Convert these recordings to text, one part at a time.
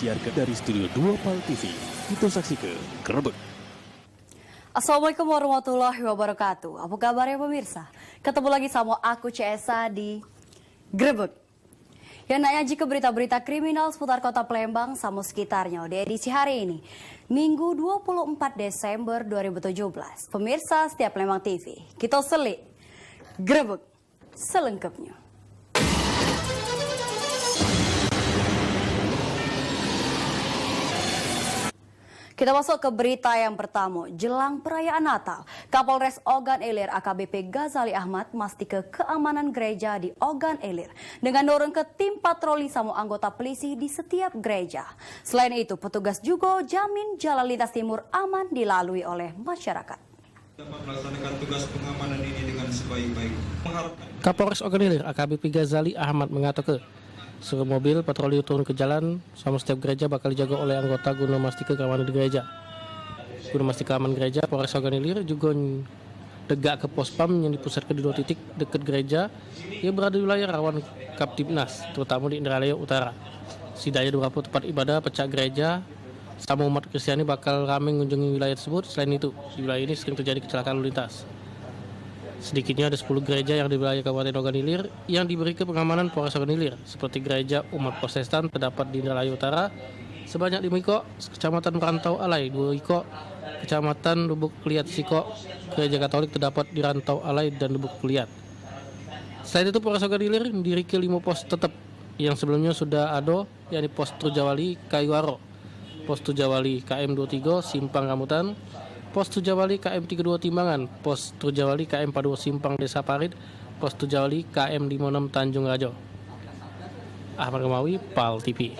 disiarkan dari Studio 2 PAL TV. Kita saksikan Grebek. Assalamualaikum warahmatullahi wabarakatuh. Apa kabarnya pemirsa? Ketemu lagi sama aku Cesa di Grebek. Yang nanya jika berita-berita kriminal seputar kota Palembang sama sekitarnya di edisi hari ini, Minggu 24 Desember 2017. Pemirsa setiap Palembang TV, kita selik Grebek selengkapnya. Kita masuk ke berita yang pertama. Jelang perayaan Natal, Kapolres Ogan Ilir AKBP Ghazali Ahmad memastikan keamanan gereja di Ogan Ilir dengan dorong ke tim patroli sama anggota polisi di setiap gereja. Selain itu, petugas juga jamin jalan lintas timur aman dilalui oleh masyarakat. Dapat melaksanakan tugas pengamanan ini dengan sebaik-baik. Kapolres Ogan Ilir AKBP Ghazali Ahmad mengatakan seluruh mobil patroli turun ke jalan sama setiap gereja bakal dijaga oleh anggota guna memastikan keamanan di gereja. Guna memastikan keamanan gereja, Polres Ogan Ilir juga tegak ke pos pam yang dipusatkan di 2 titik dekat gereja yang berada di wilayah rawan Kaptibnas, terutama di Indralaya Utara. Setidaknya 20 tempat ibadah, pecah gereja, sama umat Kristiani bakal ramai mengunjungi wilayah tersebut. Selain itu, di wilayah ini sering terjadi kecelakaan lalu lintas. Sedikitnya ada 10 gereja yang di wilayah Kabupaten Ogan Ilir yang diberi pengamanan Polres Ogan Ilir, seperti gereja umat Protestan terdapat di Indralaya Utara sebanyak 5 iko, Kecamatan Rantau Alai 2 iko, Kecamatan Lubuk Liat Siko, gereja Katolik terdapat di Rantau Alai dan Lubuk Liat. Selain itu, Polres Ogan Ilir mendirikan 5 pos tetap yang sebelumnya sudah ada, yakni pos Trujawali Kayuaro, pos Trujawali KM 23 Simpang Rambutan, pos Trujawali KM 32 Timbangan, pos Trujawali KM 42 Simpang Desa Parit, pos Trujawali KM 56 Tanjung Rajo. Ahmad Gamawi, PAL TV.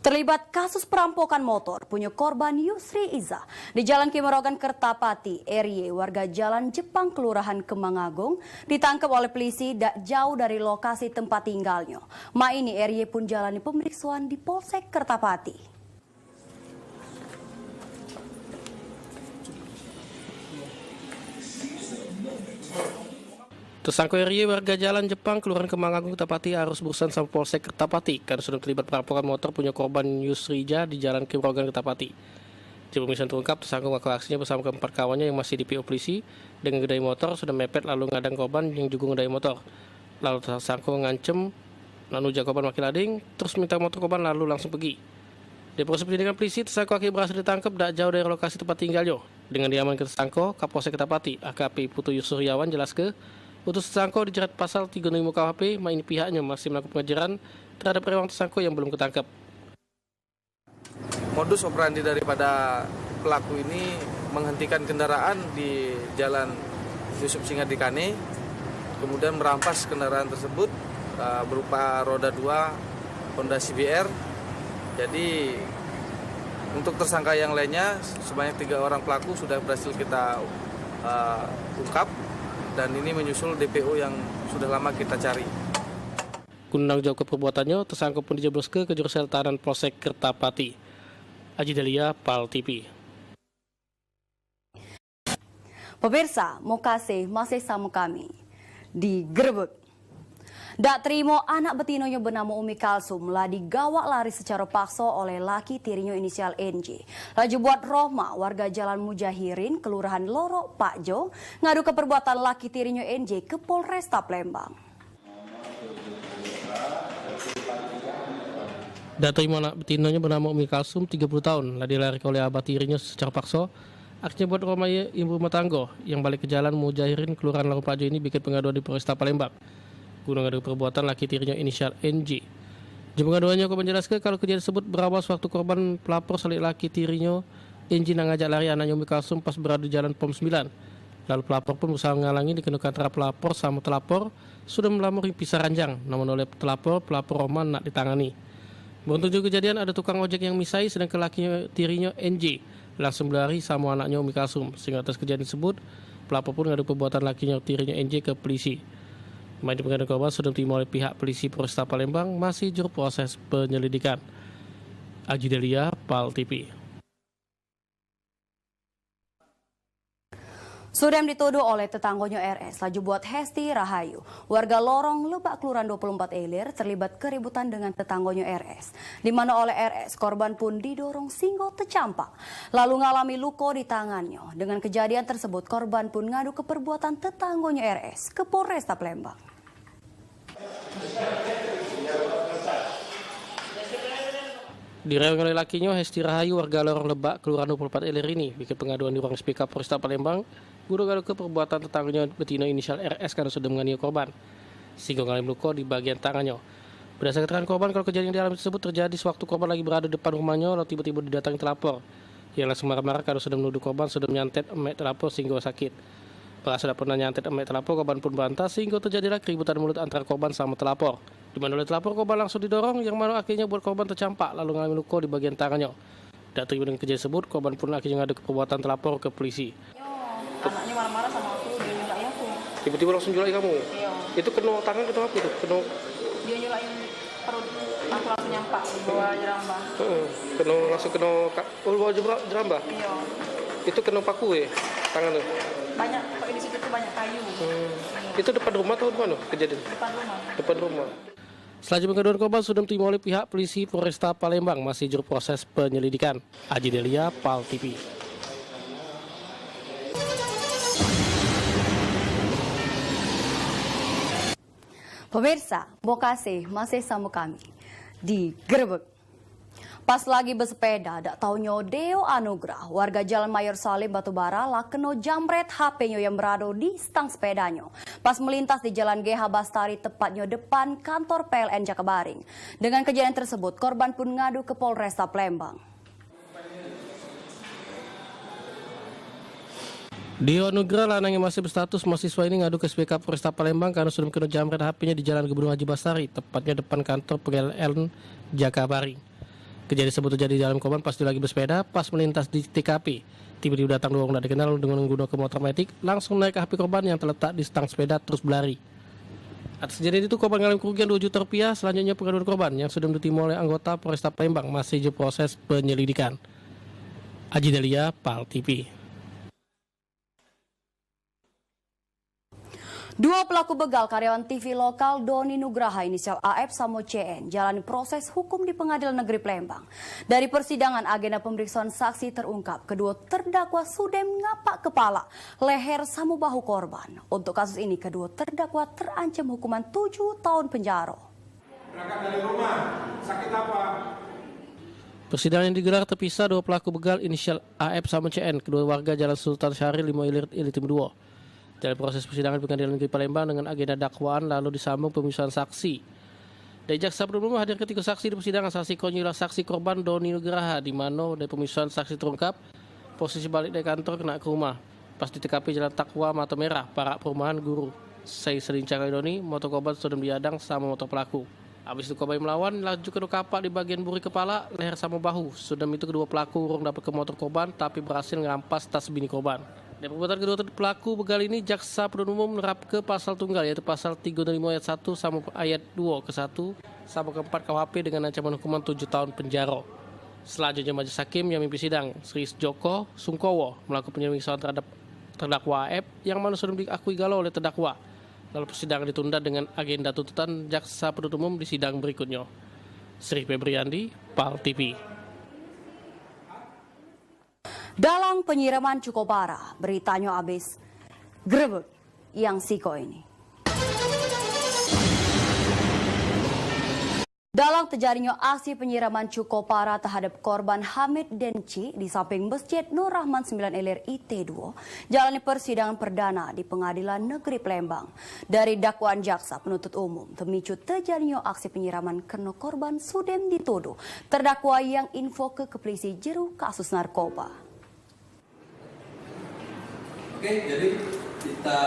Terlibat kasus perampokan motor punya korban Yusri Iza di Jalan Kimerogan Kertapati, RY, warga Jalan Jepang, Kelurahan Kemang Agung, ditangkap oleh polisi tak jauh dari lokasi tempat tinggalnya. Ini RY pun jalani pemeriksaan di Polsek Kertapati. Tersangka RY warga Jalan Jepang, Kelurahan Kemang Agung, Kertapati harus berurusan sama Polsek Kertapati karena sudah terlibat perampokan motor punya korban Yusri Iza di Jalan Kimerogan Kertapati. Di pemeriksaan terungkap, tersangka mengaku aksinya bersama keempat kawannya yang masih di PO polisi dengan ngendai motor sudah mepet lalu ngadang korban yang juga ngendai motor. Lalu tersangka mengancam lalu ujar korban makin lading, terus minta motor korban lalu langsung pergi. Di proses penyidikan polisi, tersangka akhirnya berhasil ditangkap tak jauh dari lokasi tempat tinggalnya. Dengan diamankan tersangka, Kapolsek Kertapati AKP Putu Yusuryawan jelas ke utus tersangka dijerat pasal 35 KUHP, ini pihaknya masih melakukan pengejaran terhadap rewang tersangka yang belum ketangkap. Modus operandi daripada pelaku ini menghentikan kendaraan di Jalan Yusuf Singadikane, kemudian merampas kendaraan tersebut berupa roda 2 Honda CBR. Jadi untuk tersangka yang lainnya sebanyak 3 orang pelaku sudah berhasil kita ungkap. Dan ini menyusul DPO yang sudah lama kita cari. Guna jawab perbuatannya, tersangka pun dijeblos ke Kejurusan Tahanan Polsek Kertapati. Aji Delia, PAL TV. Pemirsa, mau kasih masih sama kami di Grebek. Dak terima anak betinonya bernama Umi Kalsum lah digawak lari secara paksa oleh laki tirinya inisial NJ. Laju buat Rohma, warga Jalan Mujahirin, Kelurahan Loro, Pakjo, ngadu ke perbuatan laki tirinya NJ ke Polresta Palembang. Dak terima anak betinonya bernama Umi Kalsum, 30 tahun, lah dilarikan oleh abah tirinya secara paksa. Akhirnya buat Rohma ibu rumah tangga yang balik ke Jalan Mujahirin, Kelurahan Loro, Pakjo ini bikin pengaduan di Polresta Palembang. Guna ngadu perbuatan laki tirinya inisial NJ. Di pengaduannya korban menjelaskan kalau kejadian tersebut berawal sewaktu korban pelapor selik laki tirinya NJ ngajak lari anaknya Umi Kalsum pas berada di Jalan POM 9. Lalu pelapor pun berusaha mengalangi, dikenakan antara pelapor sama telapor sudah melamar pisah ranjang, namun oleh pelapor Roman nak ditangani. Beruntung juga kejadian ada tukang ojek yang misai sedangkan lakinya tirinya NJ langsung berlari sama anaknya Umi Kalsum. Sehingga atas kejadian tersebut pelapor pun ngadu perbuatan lakinya tirinya NJ ke polisi. Di pengaduan korban sudah diterima oleh pihak polisi Polresta Palembang, masih juru proses penyelidikan. Aji Delia, PAL TV. Sudem dituduh oleh tetangganya RS laju buat Hesti Rahayu. Warga Lorong Lebak Kelurahan 24 Ilir terlibat keributan dengan tetangganya RS. Di mana oleh RS korban pun didorong singgo tercampak. Lalu ngalami luka di tangannya. Dengan kejadian tersebut korban pun ngadu ke perbuatan tetangganya RS ke Polresta Palembang. Direweng oleh lakinya, Hesti Rahayu, warga Lorong Lebak, Kelurahan 24 Ilir ini bikin pengaduan di ruang SPK Polresta Palembang guna ke perbuatan tetangganya betina inisial RS karena sudah menganiaya korban, sehingga mengalami luka di bagian tangannya. Berdasarkan keterangan korban, kalau kejadian yang dialami tersebut terjadi sewaktu korban lagi berada di depan rumahnya, lalu tiba-tiba didatangi telapor. Ia langsung marah-marah karena sudah menuduh korban sudah menyantet emek telapor sehingga sakit. Merasa sudah pernah nyantet emek telapor, korban pun bantah sehingga terjadilah keributan mulut antara korban sama telapor. Di mana oleh telapor korban langsung didorong yang mana akhirnya buat korban tercampak lalu mengalami luka di bagian tangannya. Dan terima dengan kejadian tersebut, korban pun akhirnya ngadu ke perbuatan telapor ke polisi. Anaknya marah-marah sama aku, dia nyulain aku. Tiba-tiba langsung nyulain kamu? Iya. Itu kena tangan kena apa itu? Dia nyulain perut, aku langsung nyampak di bawah jerambah. Langsung kena bawah jerambah? Iya. Itu kena paku ya? Tangan tuh? Banyak, kok di situ tuh banyak kayu. Itu depan rumah atau di mana kejadian? Depan rumah. Depan rumah. Selanjutnya pengaduan korban sudah diterima oleh pihak polisi Polresta Palembang, masih juru proses penyelidikan. Aji Delia, PAL TV. Pemirsa, Bokase masih sama kami di Grebek. Pas lagi bersepeda, dak taunya Deo Anugrah, warga Jalan Mayor Salim Batubara, lah kena jambret HP-nya yang berada di stang sepedanya. Pas melintas di Jalan GH Bastari, tepatnya depan kantor PLN Jakabaring. Dengan kejadian tersebut, korban pun ngadu ke Polresta Palembang. Deo Anugrah, lanang yang masih berstatus mahasiswa ini ngadu ke SPK Polresta Palembang karena sudah kena jambret HP-nya di Jalan Gubernur Haji Bastari, tepatnya depan kantor PLN Jakabaring. Kejadian tersebut terjadi di dalam korban pas dia lagi bersepeda, pas melintas di TKP. Tiba-tiba datang dua orang tidak dikenal dengan menggunakan motor metik, langsung naik ke HP korban yang terletak di stang sepeda terus berlari. Atas kejadian itu korban mengalami kerugian 2 juta rupiah. Selanjutnya pengaduan korban yang sudah diterima oleh anggota Polresta Palembang masih di proses penyelidikan. Aji Delia, PAL TV. Dua pelaku begal karyawan TV lokal Doni Nugraha inisial AF Samo CN jalani proses hukum di Pengadilan Negeri Palembang. Dari persidangan agenda pemeriksaan saksi terungkap kedua terdakwa sudah ngapak kepala, leher sama bahu korban. Untuk kasus ini kedua terdakwa terancam hukuman 7 tahun penjara. Berangkat dari rumah, sakit apa? Persidangan yang digelar terpisah dua pelaku begal inisial AF Samo CN, kedua warga Jalan Sultan Syahrir 5 Ilir Tim 2. Dalam proses persidangan Pengadilan Negeri Palembang dengan agenda dakwaan lalu disambung pemeriksaan saksi. Dari jaksa penuntut umum hadir ketiga saksi di persidangan. Saksi konyol saksi korban Doni Nugraha, di mana dari pemeriksaan saksi terungkap posisi balik dari kantor kena ke rumah. Pas di TKP Jalan Takwa Mata Merah, Parak Perumahan Guru. Saya selincang Doni, motor korban sudah diadang sama motor pelaku. Habis itu korban melawan, laju kena kapak di bagian buri kepala, leher sama bahu. Sudah itu kedua pelaku urung dapat ke motor korban tapi berhasil merampas tas bini korban. Dan perbuatan kedua pelaku begal ini jaksa penuntut umum menerap ke pasal tunggal yaitu pasal 35 ayat 1 sama ayat 2 ke 1 sama ke 4 KUHP dengan ancaman hukuman 7 tahun penjara. Selanjutnya majelis hakim yang memimpin sidang Sri Joko Sungkowo melakukan penyelidikan terhadap terdakwa AF yang mana sudah diakui galau oleh terdakwa. Lalu persidangan ditunda dengan agenda tuntutan jaksa penuntut umum di sidang berikutnya. Sri Febriandi, PAL TV. Dalang penyiraman cukup parah, beritanya habis Grebek yang siko ini. Dalam terjadinya aksi penyiraman cukup parah terhadap korban Hamid Denci di samping Masjid Nur Rahman 9 Ilir IT2, jalani persidangan perdana di Pengadilan Negeri Palembang. Dari dakwaan jaksa penuntut umum, pemicu terjadinya aksi penyiraman karena korban Sudem dituduh terdakwa yang info ke polisi jeru kasus narkoba. Oke, jadi kita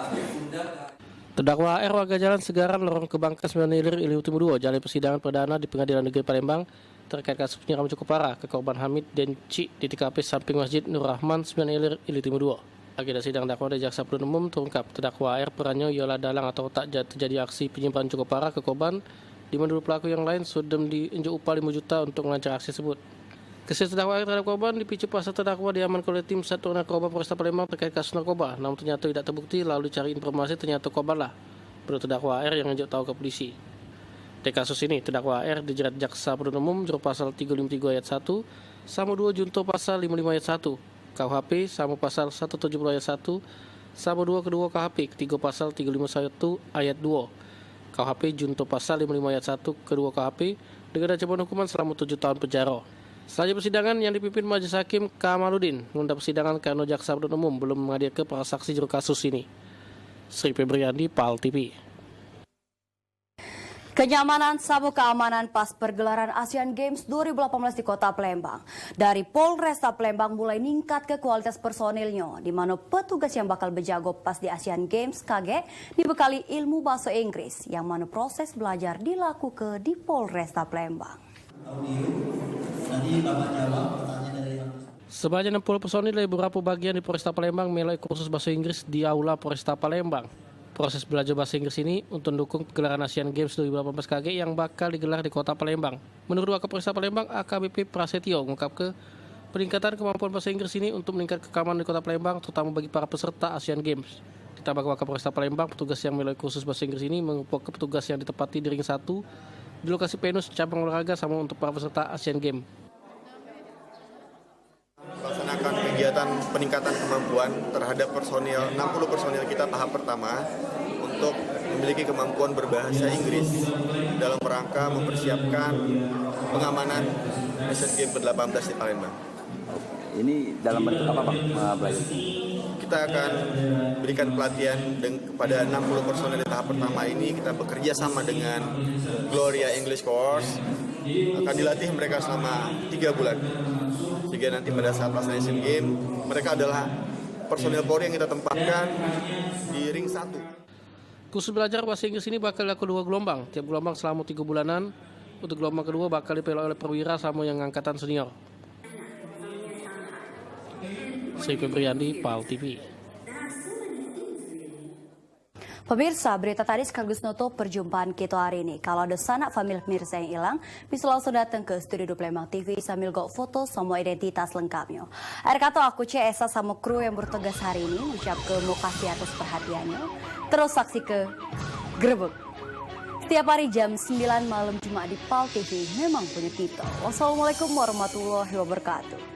undang. Terdakwa AR warga Jalan Segaran Lorong Kebangkas 9 Ilir Tim 2 jalani persidangan perdana di Pengadilan Negeri Palembang terkait kasus penyiraman cukup parah ke korban Hamid Denci di TKP samping Masjid Nur Rahman 9 Ilir Tim 2. Agenda sidang dakwaan dari jaksa penuntut umum terungkap terdakwa AR perannya ialah dalang atau tak terjadi aksi penyimpanan cukup parah ke korban di mana dua pelaku yang lain sudah diinjak upah 5 juta untuk melancar aksi tersebut. Kesehatan terdakwa terhadap korban dipicu pasal terdakwa diamankan oleh tim Satuan Narkoba Polresta Palembang terkait kasus narkoba, namun ternyata tidak terbukti. Lalu cari informasi ternyata korban lah menurut terdakwa AR yang ngajak tahu ke polisi. Di kasus ini terdakwa AR dijerat jaksa penuntut umum juru pasal 353 ayat 1 sama 2 junto pasal 55 ayat 1 KUHP sama pasal 170 ayat 1 sama 2 kedua KHP ketiga pasal 351 ayat 2 KUHP junto pasal 55 ayat 1 kedua KHP dengan ancaman hukuman selama 7 tahun penjara. Selanjutnya persidangan yang dipimpin Majelis Hakim Kamaludin menunda persidangan karena jaksa penuntut umum belum menghadirkan para saksi juru kasus ini. Sri Febriandi, PAL TV. Kenyamanan sama keamanan pas pergelaran Asian Games 2018 di Kota Palembang. Dari Polresta Palembang mulai ningkat ke kualitas personilnya, di mana petugas yang bakal berjago pas di Asian Games KG dibekali ilmu bahasa Inggris, yang mana proses belajar dilakukan di Polresta Palembang. Sebanyak 60 personil dari beberapa bagian di Polresta Palembang melalui kursus bahasa Inggris di Aula Polresta Palembang. Proses belajar bahasa Inggris ini untuk mendukung gelaran Asian Games 2018 KG yang bakal digelar di Kota Palembang. Menurut Wakil Polresta Palembang AKBP Prasetyo mengungkap ke peningkatan kemampuan bahasa Inggris ini untuk meningkatkan keamanan di Kota Palembang, terutama bagi para peserta Asian Games. Ditambah Wakil Polresta Palembang, petugas yang melalui kursus bahasa Inggris ini mengumpul ke petugas yang ditempati di ring 1 di lokasi penus cabang olahraga sama untuk para peserta Asian Games. Melaksanakan kegiatan peningkatan kemampuan terhadap personil 60 personil kita tahap pertama untuk memiliki kemampuan berbahasa Inggris dalam rangka mempersiapkan pengamanan Asian Games ke-18 di Palembang. Ini dalam bentuk apa, Bang? Kita akan berikan pelatihan kepada 60 personil di tahap pertama ini. Kita bekerja sama dengan Gloria English Course. Akan dilatih mereka selama 3 bulan. Sehingga nanti pada saat pelaksanaan Asian Games, mereka adalah personil Polri yang kita tempatkan di ring 1. Kursus belajar bahasa Inggris ini bakal dilakukan 2 gelombang. Tiap gelombang selama 3 bulanan. Untuk gelombang kedua bakal dipelai oleh perwira sama yang angkatan senior. Sri Febriandi, PAL TV. Pemirsa, berita tadi sekaligus nutup perjumpaan kita hari ini. Kalau ada sanak famili pemirsa yang hilang, bisa langsung datang ke studio Palembang TV sambil gok foto sama identitas lengkapnya. Akhir kata aku Esa sama kru yang bertugas hari ini mengucap terima kasih atas perhatiannya. Terus saksi ke Grebek. Setiap hari jam 9 malam Jumat di PAL TV memang punya kita. Wassalamualaikum warahmatullahi wabarakatuh.